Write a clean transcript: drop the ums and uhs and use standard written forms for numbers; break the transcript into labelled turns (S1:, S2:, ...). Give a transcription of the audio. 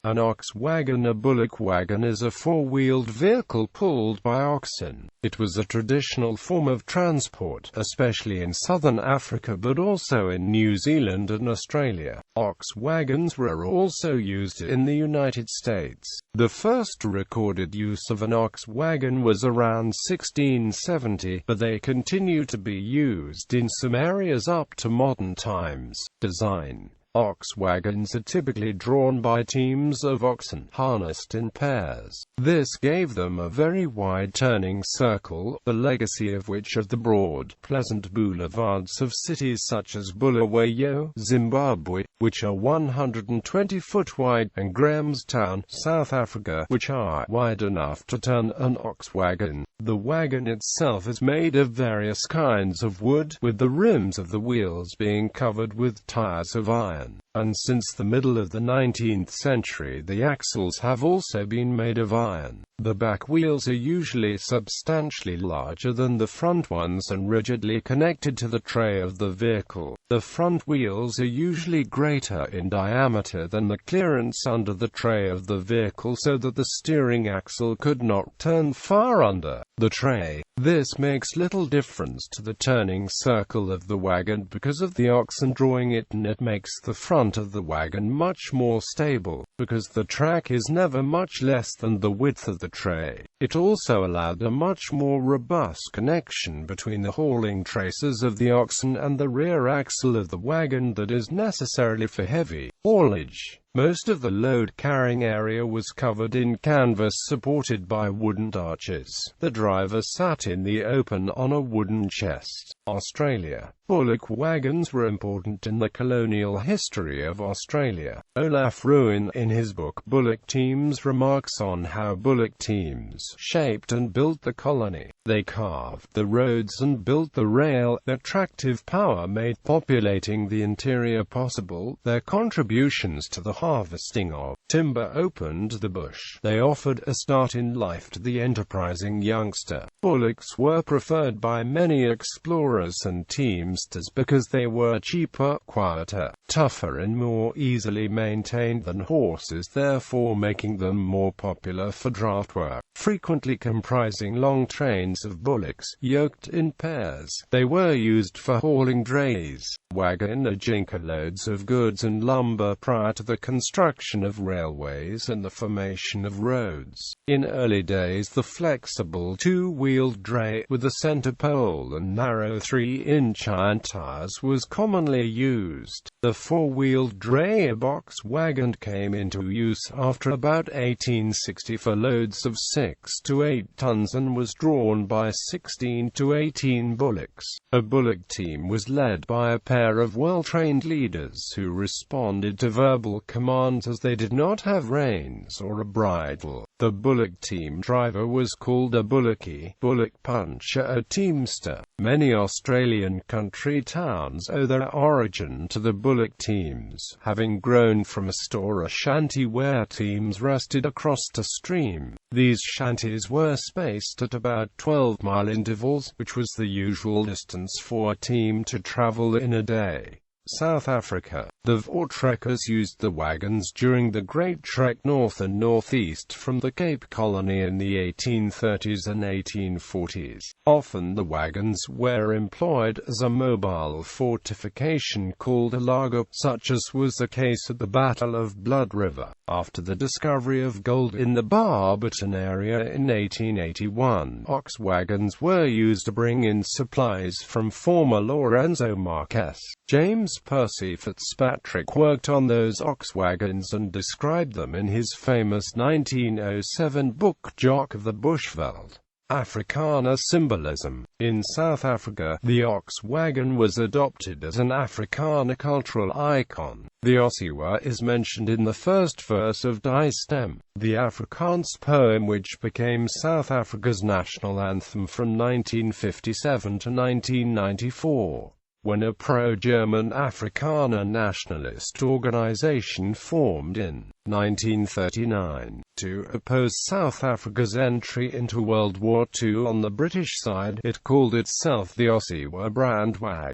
S1: An ox-wagon. A bullock wagon is a four-wheeled vehicle pulled by oxen. It was a traditional form of transport, especially in southern Africa but also in New Zealand and Australia. Ox-wagons were also used in the United States. The first recorded use of an ox-wagon was around 1670, but they continue to be used in some areas up to modern times. Design. Ox-wagons are typically drawn by teams of oxen, harnessed in pairs. This gave them a very wide turning circle, the legacy of which are the broad, pleasant boulevards of cities such as Bulawayo, Zimbabwe, which are 120 foot wide, and Grahamstown, South Africa, which are wide enough to turn an ox-wagon. The wagon itself is made of various kinds of wood, with the rims of the wheels being covered with tires of iron. And since the middle of the 19th century, the axles have also been made of iron. The back wheels are usually substantially larger than the front ones and rigidly connected to the tray of the vehicle. The front wheels are usually greater in diameter than the clearance under the tray of the vehicle, so that the steering axle could not turn far under the tray. This makes little difference to the turning circle of the wagon because of the oxen drawing it, and it makes the front of the wagon much more stable, because the track is never much less than the width of the tray. It also allowed a much more robust connection between the hauling traces of the oxen and the rear axle of the wagon that is necessary for heavy haulage. Most of the load-carrying area was covered in canvas supported by wooden arches. The driver sat in the open on a wooden chest. Australia. Bullock wagons were important in the colonial history of Australia. Olaf Ruin, in his book Bullock Teams, remarks on how bullock teams shaped and built the colony. They carved the roads and built the rail. Their tractive power made populating the interior possible. Their contributions to the harvesting of timber opened the bush. They offered a start in life to the enterprising youngster. Bullocks were preferred by many explorers and teamsters because they were cheaper, quieter, tougher and more easily maintained than horses, therefore making them more popular for draft work. Frequently comprising long trains of bullocks, yoked in pairs, they were used for hauling drays, wagon or jinker loads of goods and lumber prior to the construction of railways and the formation of roads. In early days, the flexible two-wheeled dray with a center pole and narrow 3-inch iron tires was commonly used. The four-wheeled dray box wagon came into use after about 1860 for loads of 6 to 8 tons and was drawn by 16 to 18 bullocks. A bullock team was led by a pair of well-trained leaders who responded to verbal commands as they did not have reins or a bridle. The bullock team driver was called a bullocky, bullock puncher, a teamster. Many Australian country towns owe their origin to the bullock teams, having grown from a store or shanty where teams rested across a stream. These shanties were spaced at about 12-mile intervals, which was the usual distance for a team to travel in a day. South Africa. The voortrekkers used the wagons during the Great Trek north and northeast from the Cape Colony in the 1830s and 1840s. Often the wagons were employed as a mobile fortification called a laager, such as was the case at the Battle of Blood River. After the discovery of gold in the Barberton area in 1881, ox wagons were used to bring in supplies from former Lorenzo Marquess. James Percy Fitzpatrick worked on those ox wagons and described them in his famous 1907 book Jock of the Bushveld. Afrikaner symbolism. In South Africa, the ox wagon was adopted as an Afrikaner cultural icon. The Ossiwa is mentioned in the first verse of Die Stem, the Afrikaans poem which became South Africa's national anthem from 1957 to 1994. When a pro-German Afrikaner nationalist organization formed in 1939 to oppose South Africa's entry into World War II on the British side, it called itself the Ossiwa Brandwag.